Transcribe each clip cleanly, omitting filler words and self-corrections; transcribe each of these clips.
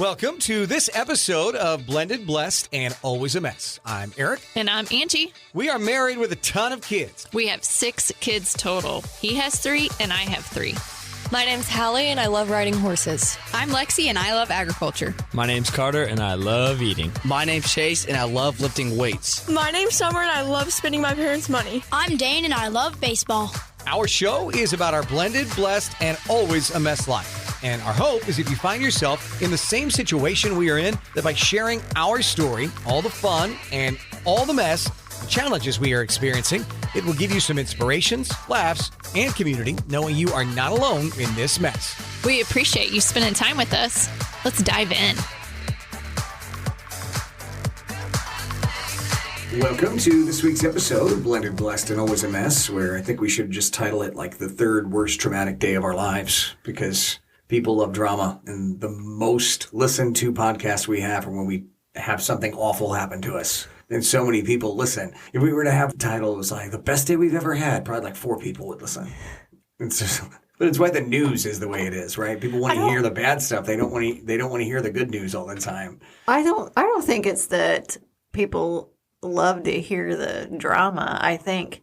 Welcome to this episode of Blended, Blessed, and Always a Mess. I'm Aric. And I'm Angie. We are married with a ton of kids. We have 6 kids total. He has 3 and I have 3. My name's Hallie and I love riding horses. I'm Lexi and I love agriculture. My name's Carter and I love eating. My name's Chase and I love lifting weights. My name's Summer and I love spending my parents' money. I'm Dane and I love baseball. Our show is about our blended, blessed, and always a mess life. And our hope is if you find yourself in the same situation we are in, that by sharing our story, all the fun and all the mess, the challenges we are experiencing, it will give you some inspirations, laughs, and community, knowing you are not alone in this mess. We appreciate you spending time with us. Let's dive in. Welcome to this week's episode of Blended, Blessed, and Always a Mess, where I think we should just title it like the third worst traumatic day of our lives, because people love drama, and the most listened to podcasts we have are when we have something awful happen to us. And so many people listen. If we were to have the title, it was like the best day we've ever had, probably like 4 people would listen. But it's why the news is the way it is, right? People want to hear the bad stuff. They don't want to hear the good news all the time. I don't think it's that people love to hear the drama. I think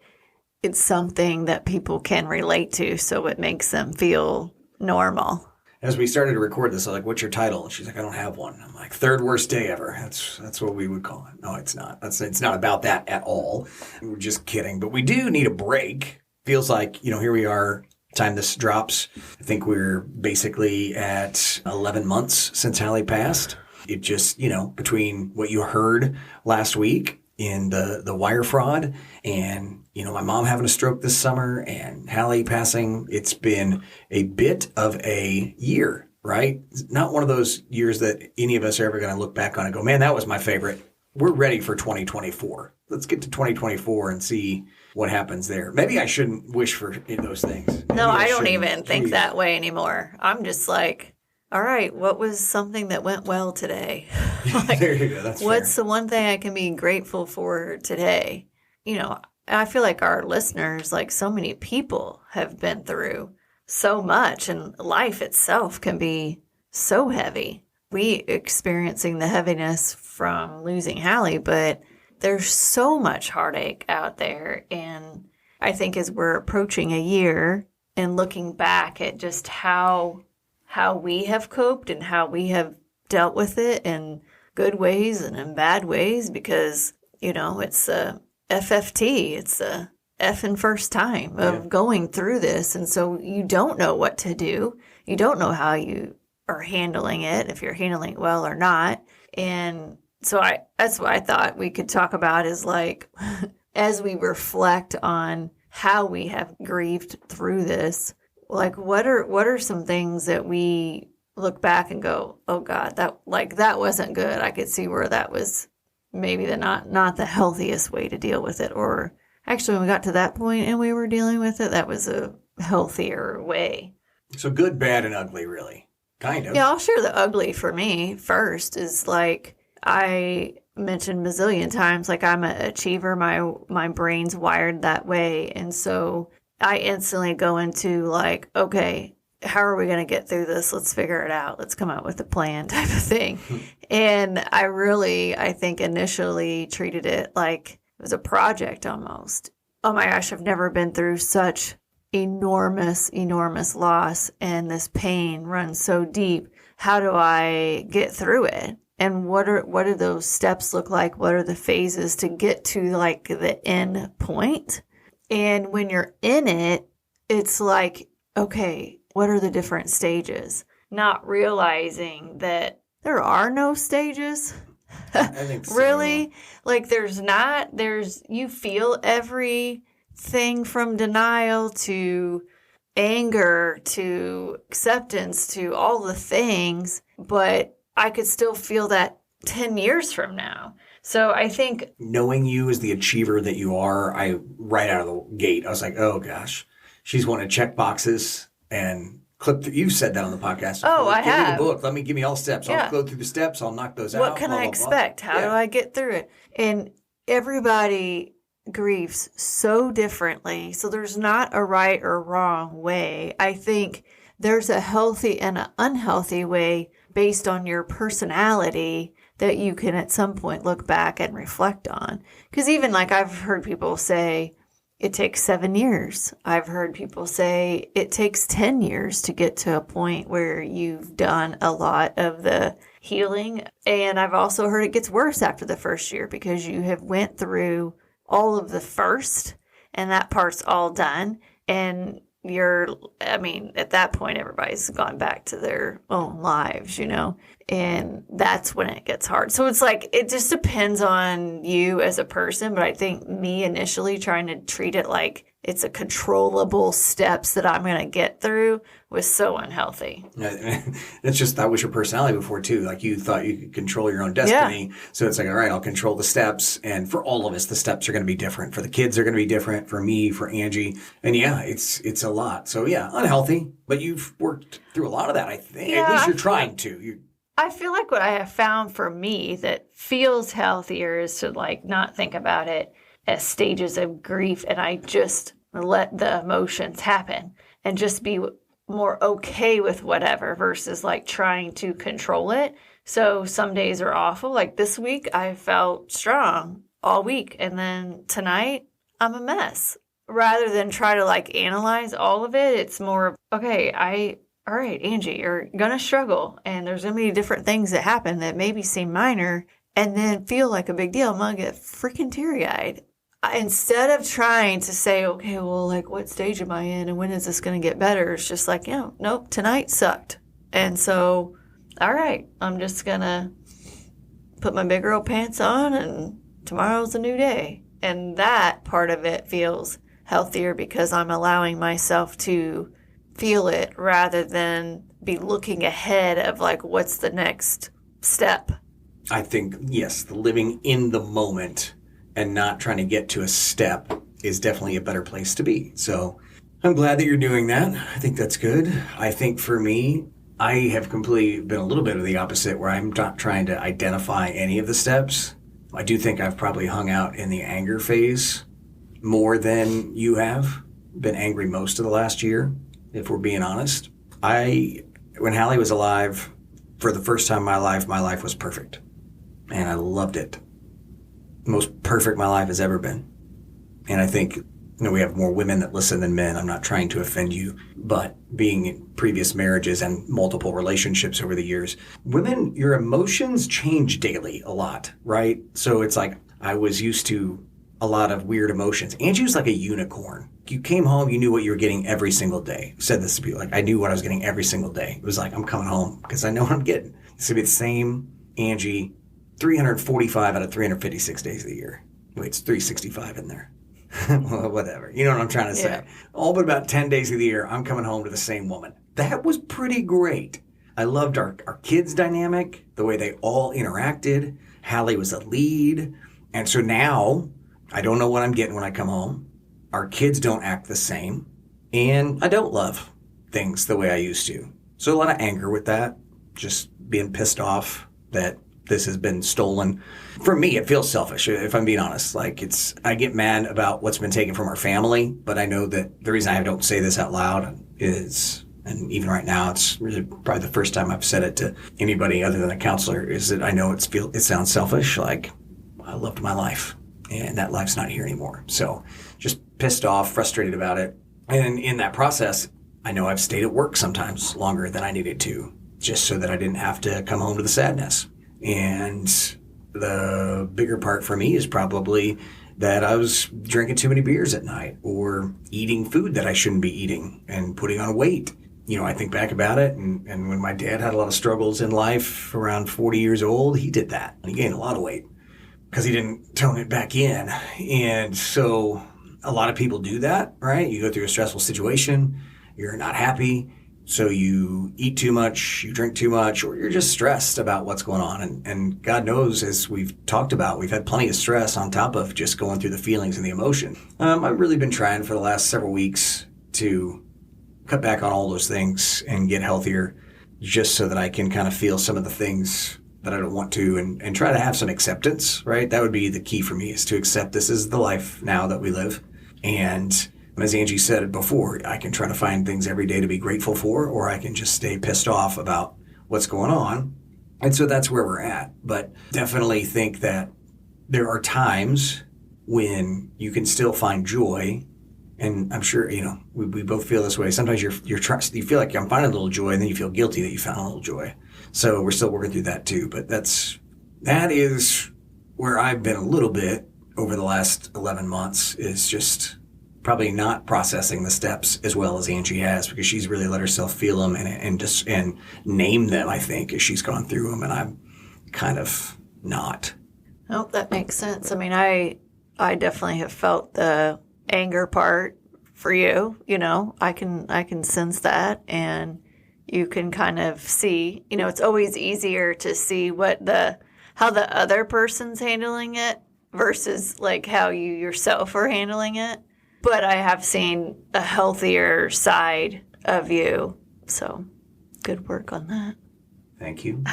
it's something that people can relate to, so it makes them feel normal. As we started to record this, I was like, what's your title? And she's like, I don't have one. I'm like, third worst day ever. That's what we would call it. No, it's not. It's not about that at all. We're just kidding. But we do need a break. Feels like, here we are, time this drops. I think we're basically at 11 months since Hallie passed. It just, between what you heard last week in the wire fraud and, my mom having a stroke this summer and Hallie passing, it's been a bit of a year, right? It's not one of those years that any of us are ever going to look back on and go, man, that was my favorite. We're ready for 2024. Let's get to 2024 and see what happens there. Maybe I shouldn't wish for those things. No, I don't even think that way anymore. I'm just like, all right, what was something that went well today? There you go. That's what's fair. the one thing I can be grateful for today? I feel like our listeners, like so many people, have been through so much, and life itself can be so heavy. We experiencing the heaviness from losing Hallie, but there's so much heartache out there. And I think as we're approaching a year and looking back at just how we have coped and how we have dealt with it in good ways and in bad ways, because, it's a FFT. It's a effing first time of going through this. And so you don't know what to do. You don't know how you are handling it, if you're handling it well or not. And so that's what I thought we could talk about is like, as we reflect on how we have grieved through this, like what are some things that we look back and go, oh God, that wasn't good. I could see where that was maybe not the healthiest way to deal with it. Or actually when we got to that point and we were dealing with it, that was a healthier way. So good, bad, and ugly, really. Kind of. Yeah, I'll share the ugly for me first is like I mentioned a bazillion times, like I'm an achiever. My brain's wired that way. And so I instantly go into like, okay, how are we going to get through this? Let's figure it out. Let's come up with a plan type of thing. And I think initially treated it like it was a project almost. Oh my gosh, I've never been through such enormous loss, and this pain runs so deep. How do I get through it? And what do those steps look like? What are the phases to get to like the end point? And when you're in it, it's like, okay, what are the different stages? Not realizing that there are no stages. I think so. Really? Like you feel everything from denial to anger to acceptance to all the things, but I could still feel that 10 years from now. So I think knowing you as the achiever that you are, right out of the gate, I was like, oh gosh, she's one to check boxes and you've said that on the podcast. Oh, I have. Give me the book. Give me all steps. Yeah. I'll go through the steps. I'll knock those out. What can I expect? How do I get through it? And everybody grieves so differently. So there's not a right or wrong way. I think there's a healthy and an unhealthy way based on your personality that you can at some point look back and reflect on. Because even like I've heard people say it takes 7 years. I've heard people say it takes 10 years to get to a point where you've done a lot of the healing. And I've also heard it gets worse after the first year because you have went through all of the first and that part's all done. And at that point, everybody's gone back to their own lives, and that's when it gets hard. So it's like, it just depends on you as a person. But I think me initially trying to treat it like it's a controllable steps that I'm going to get through was so unhealthy. It's just, that was your personality before too. Like you thought you could control your own destiny. Yeah. So it's like, all right, I'll control the steps. And for all of us, the steps are going to be different. For the kids, they're going to be different. For me, for Angie. And yeah, it's a lot. So yeah, unhealthy, but you've worked through a lot of that, I think. Yeah, at least you're trying to. I feel like what I have found for me that feels healthier is to like not think about it as stages of grief, and I just let the emotions happen and just be more okay with whatever versus like trying to control it. So some days are awful. Like this week, I felt strong all week, and then tonight I'm a mess. Rather than try to like analyze all of it, it's more of, okay, all right, Angie, you're going to struggle, and there's going to be different things that happen that maybe seem minor and then feel like a big deal. I'm going to get freaking teary-eyed. Instead of trying to say, okay, well, like, what stage am I in and when is this going to get better? It's just like, nope, tonight sucked. And so, all right, I'm just going to put my big girl pants on and tomorrow's a new day. And that part of it feels healthier because I'm allowing myself to feel it rather than be looking ahead of like, what's the next step? I think, yes, the living in the moment and not trying to get to a step is definitely a better place to be. So I'm glad that you're doing that. I think that's good. I think for me, I have completely been a little bit of the opposite where I'm not trying to identify any of the steps. I do think I've probably hung out in the anger phase more than you have. Been angry most of the last year, if we're being honest. When Hallie was alive, for the first time in my life was perfect. And I loved it. Most perfect my life has ever been. And I think, we have more women that listen than men. I'm not trying to offend you, but being in previous marriages and multiple relationships over the years, women, your emotions change daily a lot, right? So it's like I was used to a lot of weird emotions. Angie was like a unicorn. You came home, you knew what you were getting every single day. I said this to people, like I knew what I was getting every single day. It was like, I'm coming home because I know what I'm getting. It's going to be the same Angie 345 out of 356 days of the year. Wait, it's 365 in there. Well, whatever. You know what I'm trying to say. Yeah. All but about 10 days of the year, I'm coming home to the same woman. That was pretty great. I loved our kids' dynamic, the way they all interacted. Hallie was a lead. And so now, I don't know what I'm getting when I come home. Our kids don't act the same. And I don't love things the way I used to. So a lot of anger with that. Just being pissed off that this has been stolen. For me, it feels selfish, if I'm being honest. Like I get mad about what's been taken from our family, but I know that the reason I don't say this out loud is, and even right now, it's really probably the first time I've said it to anybody other than a counselor, is that I know it sounds selfish. Like I loved my life and that life's not here anymore. So just pissed off, frustrated about it. And in that process, I know I've stayed at work sometimes longer than I needed to, just so that I didn't have to come home to the sadness. And the bigger part for me is probably that I was drinking too many beers at night or eating food that I shouldn't be eating and putting on weight. I think back about it, and when my dad had a lot of struggles in life around 40 years old, he did that. And he gained a lot of weight because he didn't tone it back in. And so a lot of people do that, right? You go through a stressful situation, you're not happy. So you eat too much, you drink too much, or you're just stressed about what's going on. And God knows, as we've talked about, we've had plenty of stress on top of just going through the feelings and the emotion. I've really been trying for the last several weeks to cut back on all those things and get healthier just so that I can kind of feel some of the things that I don't want to and try to have some acceptance, right? That would be the key for me, is to accept this is the life now that we live. And As Angie said it before, I can try to find things every day to be grateful for, or I can just stay pissed off about what's going on. And so that's where we're at. But definitely think that there are times when you can still find joy. And I'm sure, we both feel this way. Sometimes you feel like I'm finding a little joy, and then you feel guilty that you found a little joy. So we're still working through that too. But that is where I've been a little bit over the last 11 months, is just probably not processing the steps as well as Angie has, because she's really let herself feel them and name them, I think, as she's gone through them. And I'm kind of not. Oh, that makes sense. I mean, I definitely have felt the anger part for you. I can sense that, and you can kind of see, it's always easier to see how the other person's handling it versus like how you yourself are handling it. But I have seen a healthier side of you. So good work on that. Thank you.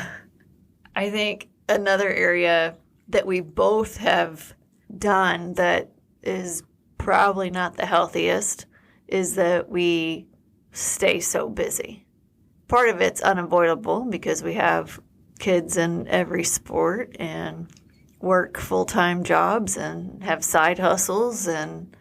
I think another area that we both have done that is probably not the healthiest is that we stay so busy. Part of it's unavoidable because we have kids in every sport and work full-time jobs and have side hustles and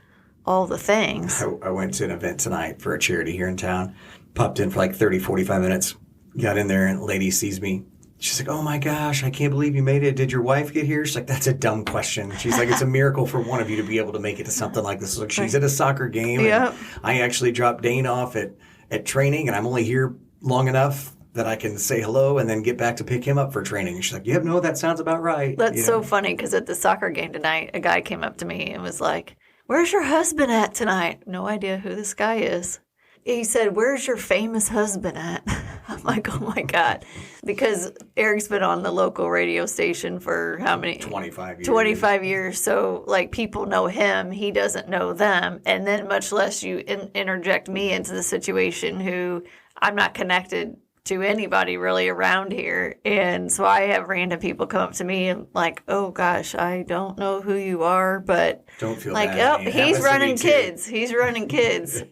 all the things. I went to an event tonight for a charity here in town, popped in for like 30, 45 minutes, got in there, and a lady sees me. She's like, "Oh my gosh, I can't believe you made it. Did your wife get here?" She's like, "That's a dumb question." She's like, "It's a miracle for one of you to be able to make it to something like this." Like, she's at a soccer game. Yep. And I actually dropped Dane off at training, and I'm only here long enough that I can say hello and then get back to pick him up for training. And she's like, "Yep, no, that sounds about right." That's so funny, because at the soccer game tonight, a guy came up to me and was like, "Where's your husband at tonight?" No idea who this guy is. He said, "Where's your famous husband at?" I'm like, oh my God. Because Eric's been on the local radio station for how many? 25 years. 25 years. So, like, people know him. He doesn't know them. And then much less you interject me into the situation, who I'm not connected to anybody really around here. And so I have random people come up to me and like, "Oh gosh, I don't know who you are," but don't feel like, bad. "Oh, he's running kids. He's running kids."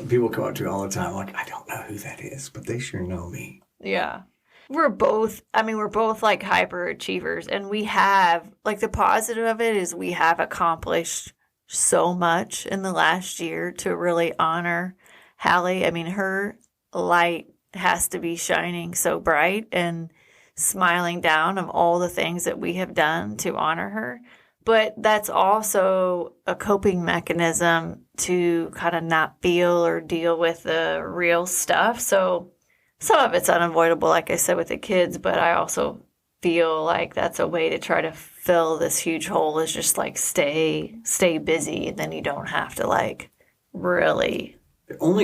People come up to me all the time like, "I don't know who that is, but they sure know me." Yeah. We're both like hyperachievers, and we have, like, the positive of it is we have accomplished so much in the last year to really honor Hallie. I mean, her light has to be shining so bright and smiling down of all the things that we have done to honor her. But that's also a coping mechanism to kind of not feel or deal with the real stuff. So some of it's unavoidable, like I said, with the kids, but I also feel like that's a way to try to fill this huge hole, is just like stay busy, and then you don't have to like really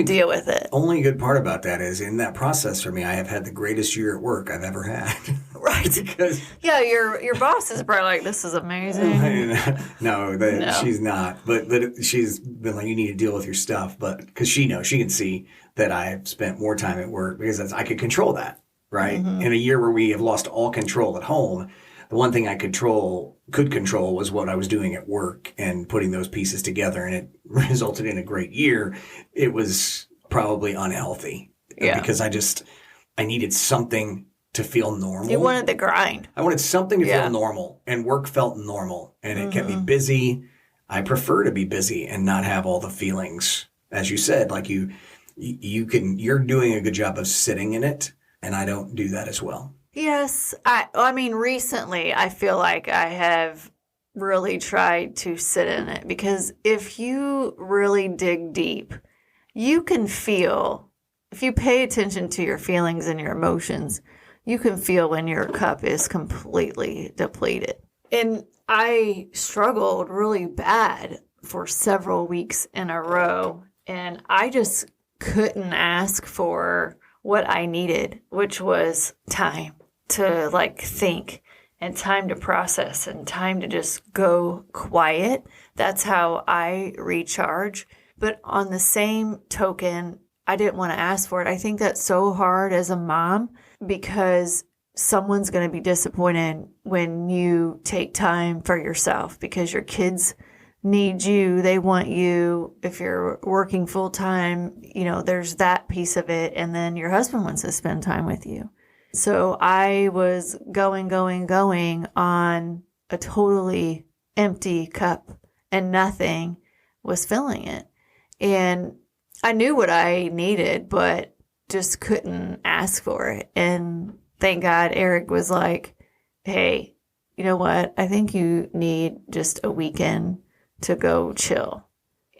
deal with it. Only good part about that is, in that process for me, I have had the greatest year at work I've ever had. Right. Because your boss is probably like, "This is amazing." No, she's not. But she's been like, "You need to deal with your stuff." But because she can see that I've spent more time at work, because I could control that, right? Mm-hmm. In a year where we have lost all control at home, the one thing I could control was what I was doing at work and putting those pieces together, and it resulted in a great year. It was probably unhealthy because I needed something to feel normal. You wanted the grind. I wanted something to feel normal, and work felt normal, and it kept me busy. I prefer to be busy and not have all the feelings, as you said. Like you're doing a good job of sitting in it, and I don't do that as well. Yes. I mean, recently I feel like I have really tried to sit in it, because if you really dig deep, you can feel, if you pay attention to your feelings and your emotions, you can feel when your cup is completely depleted. And I struggled really bad for several weeks in a row, and I just couldn't ask for what I needed, which was time to like think, and time to process, and time to just go quiet. That's how I recharge. But on the same token, I didn't want to ask for it. I think that's so hard as a mom, because someone's going to be disappointed when you take time for yourself, because your kids need you. They want you. If you're working full time, there's that piece of it. And then your husband wants to spend time with you. So I was going on a totally empty cup, and nothing was filling it. And I knew what I needed, but just couldn't ask for it. And thank God Aric was like, hey, you know what? I think you need just a weekend to go chill.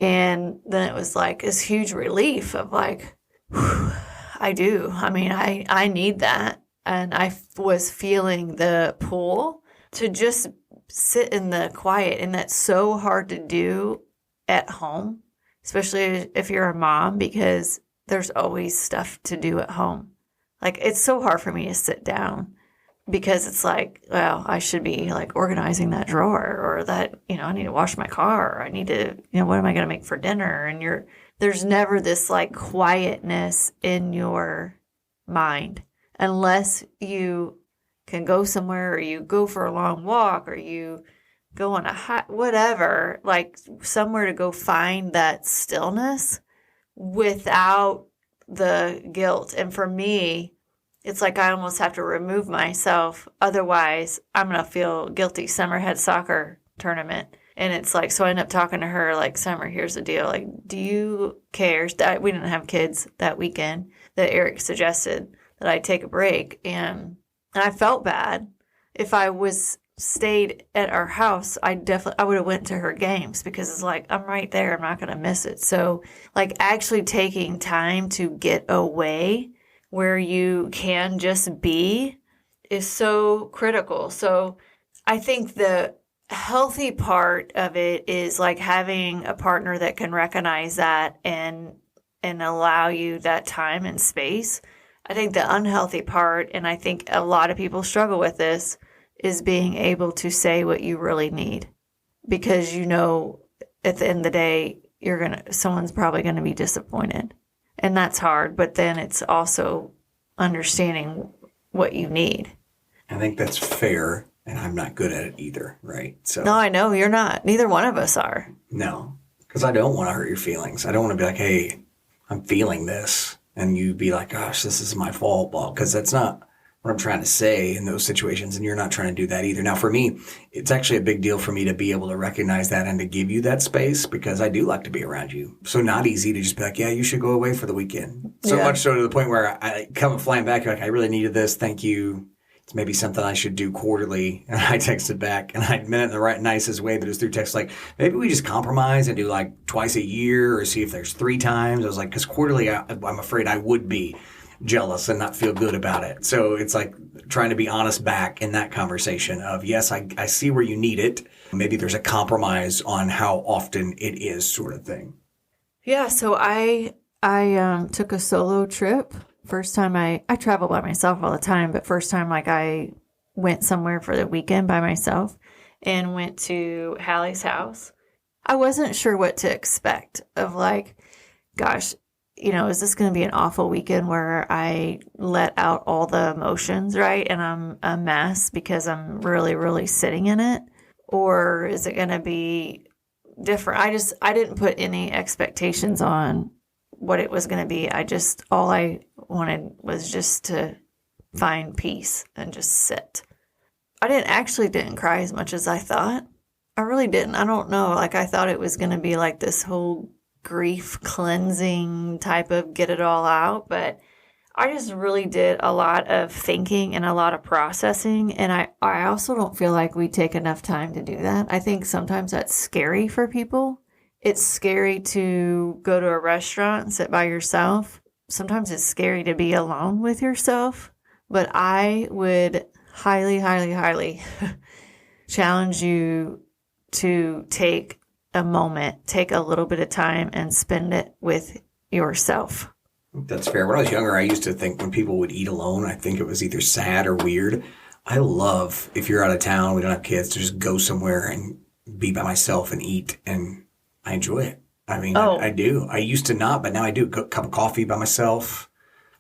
And then it was like this huge relief of like, whew, I do. I mean, I need that. And I was feeling the pull to just sit in the quiet. And that's so hard to do at home, especially if you're a mom, because there's always stuff to do at home. Like, it's so hard for me to sit down because it's like, well, I should be like organizing that drawer, or that, I need to wash my car, or I need to, what am I going to make for dinner? And there's never this like quietness in your mind unless you can go somewhere, or you go for a long walk, or you go on a hike, whatever, like somewhere to go find that stillness without the guilt. And for me, it's like I almost have to remove myself. Otherwise, I'm going to feel guilty. Summer had soccer tournament. And it's like, so I end up talking to her like, Summer, here's the deal. Like, do you care that we didn't have kids that weekend, that Aric suggested that I take a break? And I felt bad. If I was stayed at our house, I would have went to her games, because it's like, I'm right there. I'm not going to miss it. So like actually taking time to get away where you can just be is so critical. So I think the healthy part of it is like having a partner that can recognize that and allow you that time and space. I think the unhealthy part, and I think a lot of people struggle with this, is being able to say what you really need, because at the end of the day, someone's probably going to be disappointed, and that's hard. But then it's also understanding what you need. I think that's fair, and I'm not good at it either, right? So no, I know you're not. Neither one of us are. No, because I don't want to hurt your feelings. I don't want to be like, hey, I'm feeling this, and you be like, gosh, this is my fault, because that's not what I'm trying to say in those situations, and you're not trying to do that either. Now, for me, it's actually a big deal for me to be able to recognize that and to give you that space, because I do like to be around you. So not easy to just be like, yeah, you should go away for the weekend. So much so to the point where I come flying back, like, I really needed this. Thank you. It's maybe something I should do quarterly. And I texted back, and I meant it in the right, nicest way, but it was through text, like, maybe we just compromise and do like twice a year, or see if there's 3 times. I was like, because quarterly, I'm afraid I would be jealous and not feel good about it. So it's like trying to be honest back in that conversation of, yes, I see where you need it. Maybe there's a compromise on how often it is, sort of thing. Yeah. So I took a solo trip. First time I travel by myself all the time, but first time like I went somewhere for the weekend by myself, and went to Hallie's house. I wasn't sure what to expect of like, gosh, is this going to be an awful weekend where I let out all the emotions, right? And I'm a mess because I'm really, really sitting in it? Or is it going to be different? I didn't put any expectations on what it was going to be. All I wanted was just to find peace and just sit. I didn't cry as much as I thought. I really didn't. I don't know. Like, I thought it was going to be like this whole grief cleansing type of get it all out, but I just really did a lot of thinking and a lot of processing, and I also don't feel like we take enough time to do that. I think sometimes that's scary for people. It's scary to go to a restaurant and sit by yourself. Sometimes it's scary to be alone with yourself, but I would highly, highly, highly challenge you to take a moment, take a little bit of time and spend it with yourself. That's fair. When I was younger, I used to think when people would eat alone, I think it was either sad or weird. I love, if you're out of town, we don't have kids, to just go somewhere and be by myself and eat, and I enjoy it. I mean, I do. I used to not, but now I do. A cup of coffee by myself,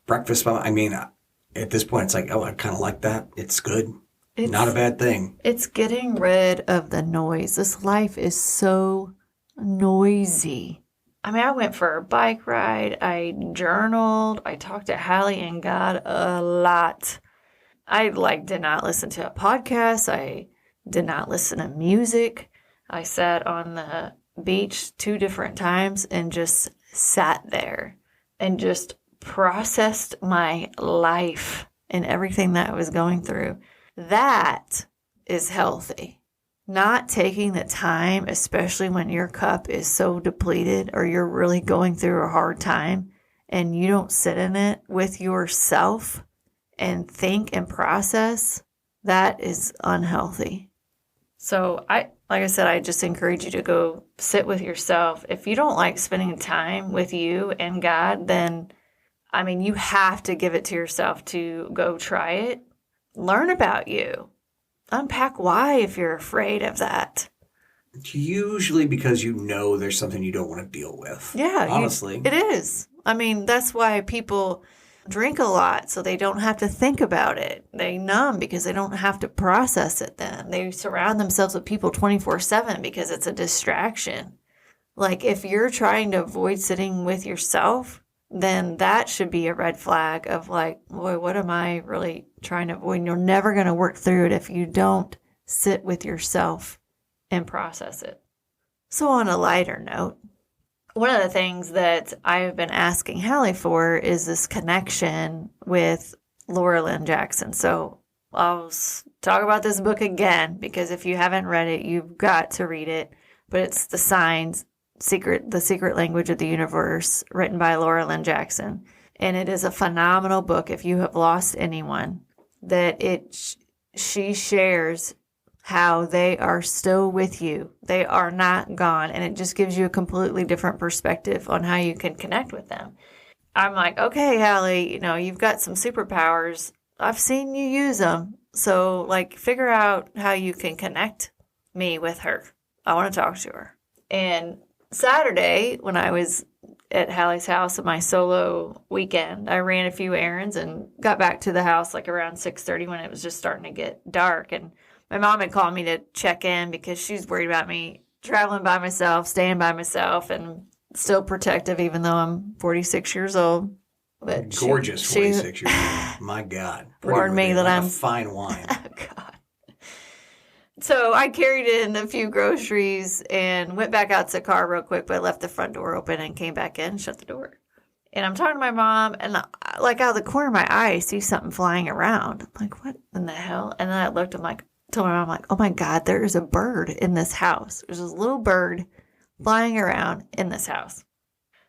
breakfast at this point, it's like, oh, I kind of like that. It's good. Not a bad thing. It's getting rid of the noise. This life is so noisy. I mean, I went for a bike ride. I journaled. I talked to Hallie and God a lot. I did not listen to a podcast. I did not listen to music. I sat on the beach 2 different times and just sat there and just processed my life and everything that I was going through. That is healthy. Not taking the time, especially when your cup is so depleted or you're really going through a hard time and you don't sit in it with yourself and think and process, that is unhealthy. So like I said, I just encourage you to go sit with yourself. If you don't like spending time with you and God, then, I mean, you have to give it to yourself to go try it. Learn about you. Unpack why if you're afraid of that. It's usually because you know there's something you don't want to deal with. Yeah. Honestly. It is. I mean, that's why people drink a lot so they don't have to think about it. They numb because they don't have to process it then. They surround themselves with people 24/7 because it's a distraction. Like if you're trying to avoid sitting with yourself, then that should be a red flag of like, boy, what am I really trying to avoid? And you're never going to work through it if you don't sit with yourself and process it. So on a lighter note, one of the things that I've been asking Hallie for is this connection with Laura Lynn Jackson. So I'll talk about this book again because if you haven't read it, you've got to read it. But it's The Signs, The Secret Language of the Universe, written by Laura Lynn Jackson. And it is a phenomenal book if you have lost anyone, that she shares how they are still with you. They are not gone. And it just gives you a completely different perspective on how you can connect with them. I'm like, okay, Hallie, you've got some superpowers. I've seen you use them. So, figure out how you can connect me with her. I want to talk to her. And Saturday, when I was at Hallie's house at my solo weekend, I ran a few errands and got back to the house around 6:30 when it was just starting to get dark. And my mom had called me to check in because she's worried about me traveling by myself, staying by myself, and still protective even though I'm 46 years old. But gorgeous 46 years old. My God. Warned me that I'm fine wine. Oh, God. So I carried in a few groceries and went back out to the car real quick, but I left the front door open and came back in and shut the door. And I'm talking to my mom, and out of the corner of my eye, I see something flying around. I'm like, what in the hell? And then I looked, told my mom, oh my God, there is a bird in this house. There's this little bird flying around in this house.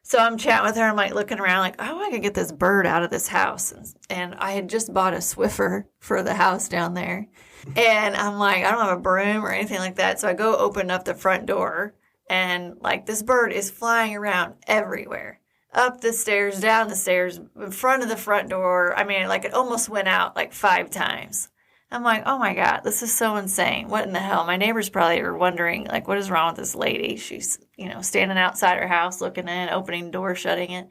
So I'm chatting with her. I'm looking around oh, I could get this bird out of this house. And I had just bought a Swiffer for the house down there. And I'm I don't have a broom or anything like that. So I go open up the front door and this bird is flying around everywhere. Up the stairs, down the stairs, in front of the front door. I mean, it almost went out 5 times. I'm oh my God, this is so insane. What in the hell? My neighbors probably are wondering, what is wrong with this lady? She's, standing outside her house looking in, opening the door, shutting it.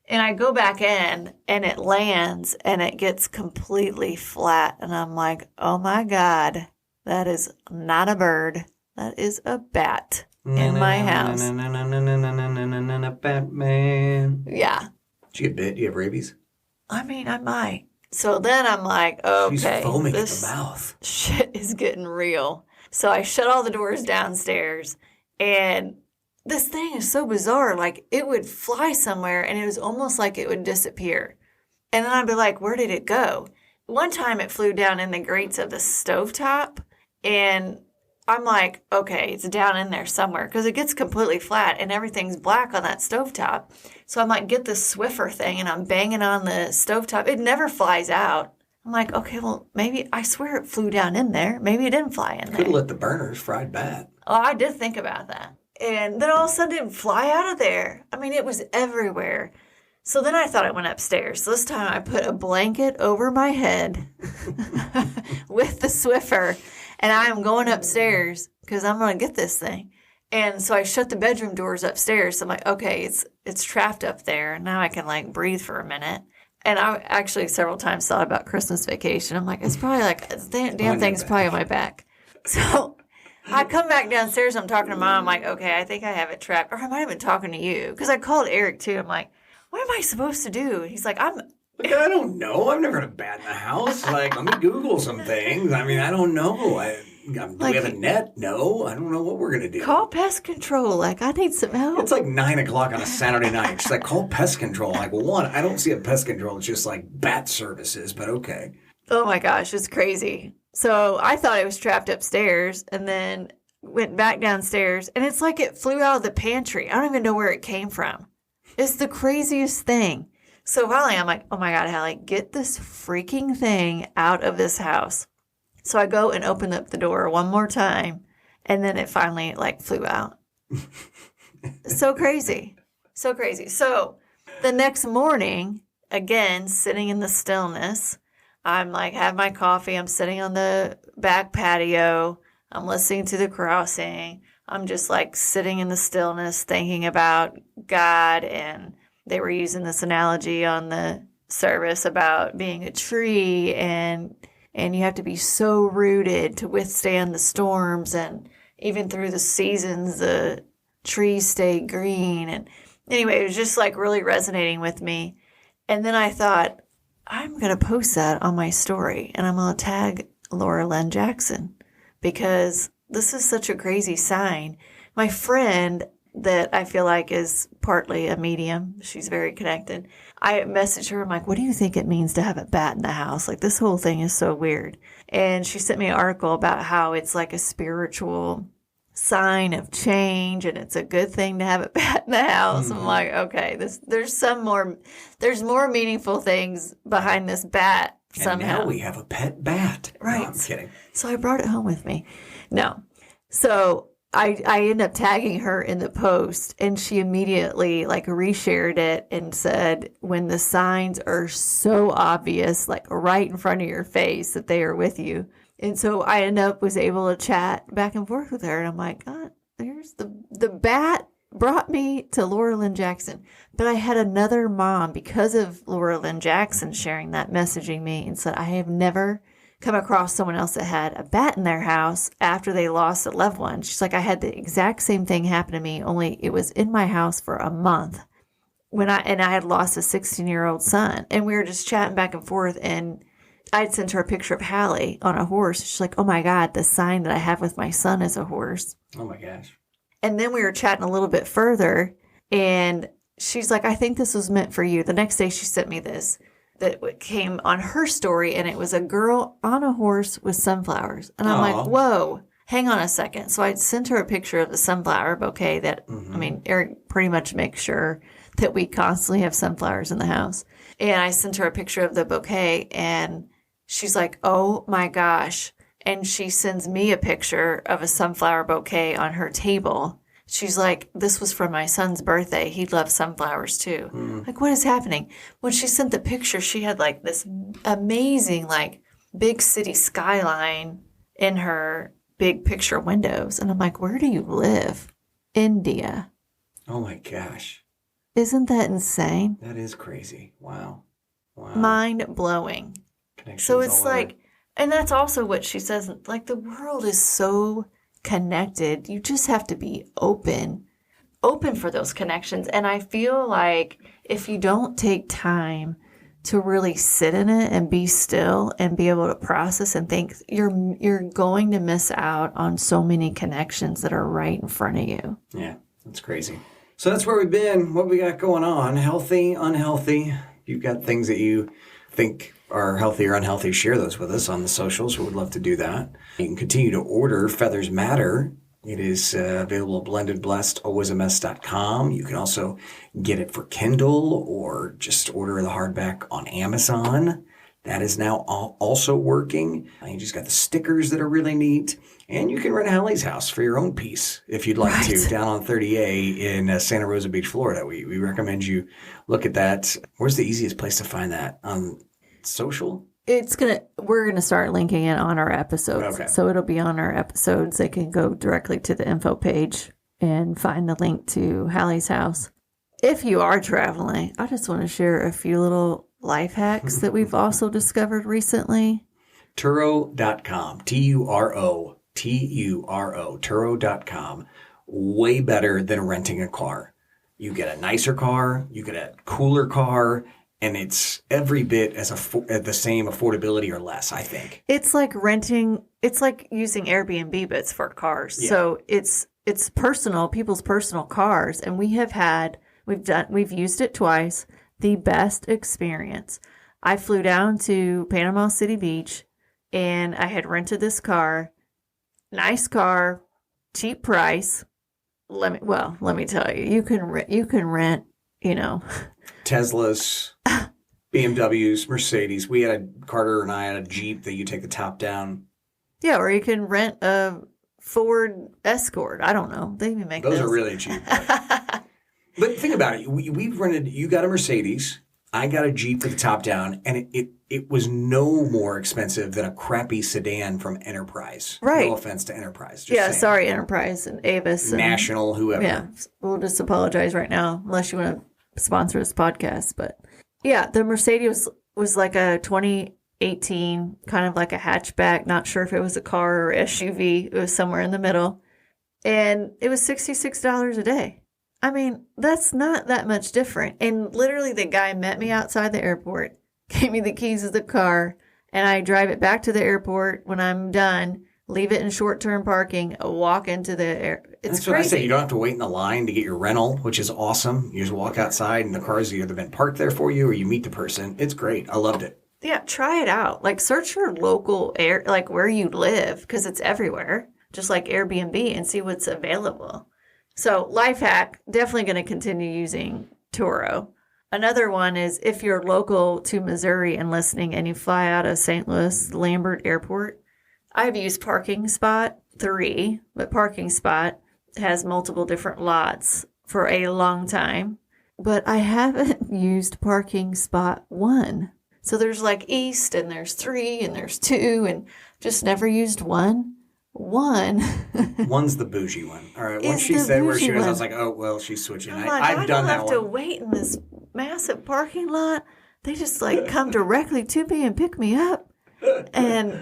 And I go back in, and it lands, and it gets completely flat. And I'm oh my God, that is not a bird. That is a bat in my house. Batman. Yeah. Did you get bit? Do you have rabies? I mean, I might. So then I'm okay. She's foaming at the mouth. Shit is getting real. So I shut all the doors downstairs, and this thing is so bizarre. It would fly somewhere, and it was almost like it would disappear. And then I'd be where did it go? One time it flew down in the grates of the stovetop, and I'm okay, it's down in there somewhere because it gets completely flat and everything's black on that stovetop. So I'm get this Swiffer thing and I'm banging on the stovetop. It never flies out. I'm okay, well, maybe, I swear it flew down in there. Maybe it didn't fly in there. Could have lit the burners, fried bat. Oh, I did think about that. And then all of a sudden it would fly out of there. I mean, it was everywhere. So then I thought it went upstairs. So this time I put a blanket over my head with the Swiffer. And I am going upstairs because I'm going to get this thing. And so I shut the bedroom doors upstairs. So I'm okay, it's trapped up there. Now I can breathe for a minute. And I actually several times thought about Christmas Vacation. I'm like, it's probably like, the damn thing's probably on my back. So I come back downstairs. I'm talking to Mom. I'm like, okay, I think I have it trapped. Or I might have been talking to you. Because I called Aric, too. I'm like, what am I supposed to do? And he's like, Like, I don't know. I've never had a bat in the house. Like, let me Google some things. I mean, I don't know. Do we have a net? No. I don't know what we're going to do. Call pest control. Like, I need some help. It's like 9 o'clock on a Saturday night. She's like, call pest control. I'm like, well, one, I don't see a pest control. It's just like bat services, but okay. Oh my gosh, it's crazy. So I thought it was trapped upstairs and then went back downstairs. And it's like it flew out of the pantry. I don't even know where it came from. It's the craziest thing. So finally, I'm like, oh my God, Hallie, get this freaking thing out of this house. So I go and open up the door one more time, and then it finally, like, flew out. So crazy. So crazy. So the next morning, again, sitting in the stillness, I'm like, have my coffee. I'm sitting on the back patio. I'm listening to the crossing. I'm just, like, sitting in the stillness, thinking about God, and they were using this analogy on the service about being a tree and you have to be so rooted to withstand the storms, and even through the seasons, the trees stay green. And anyway, it was just like really resonating with me. And then I thought, I'm going to post that on my story and I'm going to tag Laura Lynn Jackson because this is such a crazy sign. My friend that I feel like is partly a medium. She's very connected. I messaged her. I'm like, what do you think it means to have a bat in the house? Like, this whole thing is so weird. And she sent me an article about how it's like a spiritual sign of change and it's a good thing to have a bat in the house. Mm-hmm. I'm like, okay, there's more meaningful things behind this bat somehow. And now we have a pet bat. Right. No, I'm kidding. So I brought it home with me. No. So I ended up tagging her in the post, and she immediately like reshared it and said, when the signs are so obvious, like right in front of your face that they are with you. And so I was able to chat back and forth with her. And I'm like, God, there's the bat brought me to Laura Lynn Jackson. But I had another mom, because of Laura Lynn Jackson sharing that, messaging me and said, I have never come across someone else that had a bat in their house after they lost a loved one. She's like, I had the exact same thing happen to me, only it was in my house for a month when I had lost a 16-year-old son. And we were just chatting back and forth, and I'd sent her a picture of Hallie on a horse. She's like, oh my God, the sign that I have with my son is a horse. Oh my gosh. And then we were chatting a little bit further, and she's like, I think this was meant for you. The next day she sent me this that came on her story, and it was a girl on a horse with sunflowers. And I'm like, whoa, hang on a second. So I sent her a picture of the sunflower bouquet that, I mean, Aric pretty much makes sure that we constantly have sunflowers in the house. And I sent her a picture of the bouquet, and she's like, oh my gosh. And she sends me a picture of a sunflower bouquet on her table. She's like, this was for my son's birthday. He loves sunflowers too. Like, what is happening? When she sent the picture, she had like this amazing, like, big city skyline in her big picture windows. And I'm like, where do you live? India. Oh my gosh. Isn't that insane? That is crazy. Wow. Mind blowing. So it's like, and that's also what she says, like, the world is so connected. You just have to be open for those connections. And I feel like if you don't take time to really sit in it and be still and be able to process and think, you're going to miss out on so many connections that are right in front of you. Yeah, that's crazy. So that's where we've been, what we got going on, healthy, unhealthy. You've got things that you think are healthy or unhealthy, share those with us on the socials. We would love to do that. You can continue to order Feathers Matter. It is available at blendedblessedalwaysamess.com. You can also get it for Kindle or just order the hardback on Amazon. That is now also working. You just got the stickers that are really neat. And you can rent Hallie's house for your own piece if you'd like to, down on 30A in Santa Rosa Beach, Florida. We recommend you look at that. Where's the easiest place to find that? On social? We're gonna start linking it on our episodes. Okay. So it'll be on our episodes. They can go directly to the info page and find the link to Hallie's house. If you are traveling, I just want to share a few little life hacks that we've also discovered recently. Turo.com. Turo. Turo.com. Way better than renting a car. You get a nicer car, you get a cooler car, and it's every bit as at the same affordability or less, I think. It's like renting, it's like using Airbnb, but it's for cars. Yeah. So it's personal, people's personal cars. And we've used it twice. The best experience. I flew down to Panama City Beach and I had rented this car. Nice car, cheap price. Let me tell you, you can rent, Teslas, BMWs, Mercedes. Carter and I had a Jeep that you take the top down. Yeah, or you can rent a Ford Escort. I don't know. They even make those. Are really cheap. But think about it. We've rented, you got a Mercedes, I got a Jeep with the top down, and it was no more expensive than a crappy sedan from Enterprise. Right. No offense to Enterprise. Yeah, saying. Sorry, Enterprise and Avis. National, whoever. Yeah, we'll just apologize right now, unless you want to sponsor this podcast. But yeah, the Mercedes was like a 2018, kind of like a hatchback. Not sure if it was a car or SUV. It was somewhere in the middle. And it was $66 a day. I mean, that's not that much different. And literally the guy met me outside the airport, gave me the keys of the car, and I drive it back to the airport when I'm done, leave it in short-term parking, walk into the air. It's That's crazy. what I said. You don't have to wait in the line to get your rental, which is awesome. You just walk outside and the car's either been parked there for you or you meet the person. It's great. I loved it. Yeah, try it out. Like search your local air, like where you live, because it's everywhere, just like Airbnb, and see what's available. So life hack, definitely going to continue using Turo. Another one is if you're local to Missouri and listening and you fly out of St. Louis Lambert Airport, I've used Parking Spot 3, but Parking Spot has multiple different lots for a long time. But I haven't used Parking Spot 1. So there's like East and there's 3 and there's 2 and just never used 1. One's the bougie one. All right. Once she said where she was, I was like, oh, well, she's switching. I've done that one. I don't have to wait in this massive parking lot. They just like come directly to me and pick me up. And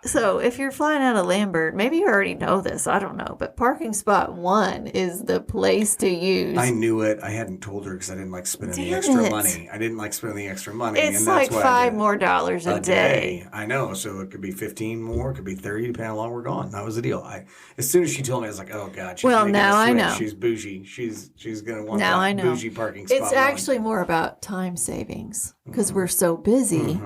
so if you're flying out of Lambert, maybe you already know this. I don't know. But Parking Spot 1 is the place to use. I knew it. I hadn't told her because I didn't like spending the extra money. I didn't like spending the extra money. It's and like that's $5 more a day. I know. So it could be 15 more. It could be 30, depending on how long we're gone. That was the deal. As soon as she told me, I was like, oh, God. She's making now a I switch. know. She's bougie. She's going to want now that I know. bougie parking spot. It's actually more about time savings because we're so busy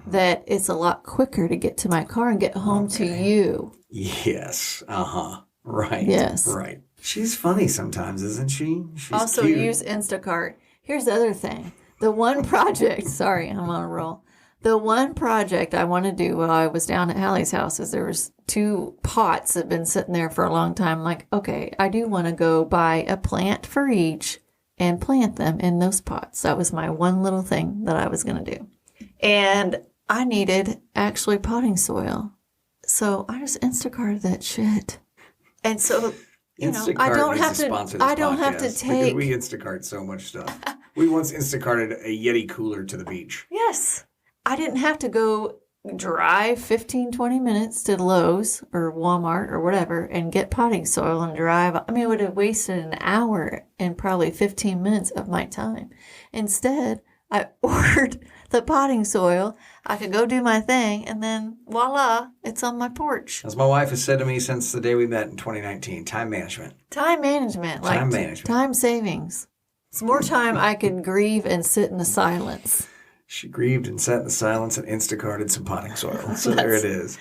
that it's a lot quicker to get to my car and get home to you. Yes. Right. Yes. Right. She's funny sometimes, isn't she? She's also cute. use Instacart. Here's the other thing. The one project, sorry, I'm on a roll. The one project I want to do while I was down at Hallie's house is there was 2 pots that have been sitting there for a long time. I'm like, okay, I do want to go buy a plant for each and plant them in those pots. That was my one little thing that I was going to do. And I needed actually potting soil. So I just Instacarted that shit. And so, Instacart I don't needs have to sponsor this I don't have to podcast take because we Instacart so much stuff. We once Instacarted a Yeti cooler to the beach. Yes. I didn't have to go drive 15, 20 minutes to Lowe's or Walmart or whatever and get potting soil and drive. I mean, it would have wasted an hour and probably 15 minutes of my time. Instead, I ordered the potting soil. I could go do my thing, and then voila, it's on my porch. As my wife has said to me since the day we met in 2019, time management. Time management. Time management. Time savings. It's more time I could grieve and sit in the silence. She grieved and sat in the silence and Instacarted some potting soil. So there it is.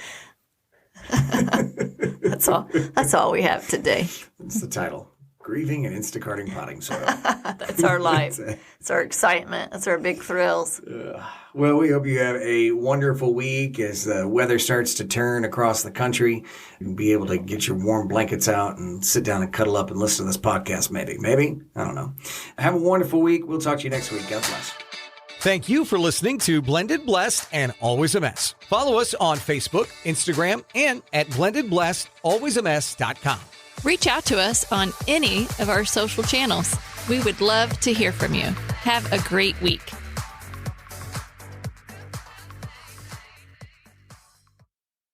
That's all. That's all we have today. That's the title. Grieving and Instacarting potting soil. That's our life. It's our excitement. It's our big thrills. Well, we hope you have a wonderful week as the weather starts to turn across the country. You can be able to get your warm blankets out and sit down and cuddle up and listen to this podcast maybe. Maybe? I don't know. Have a wonderful week. We'll talk to you next week. God bless. Thank you for listening to Blended Blessed and Always a Mess. Follow us on Facebook, Instagram, and at blendedblessedalwaysamess.com. Reach out to us on any of our social channels. We would love to hear from you. Have a great week.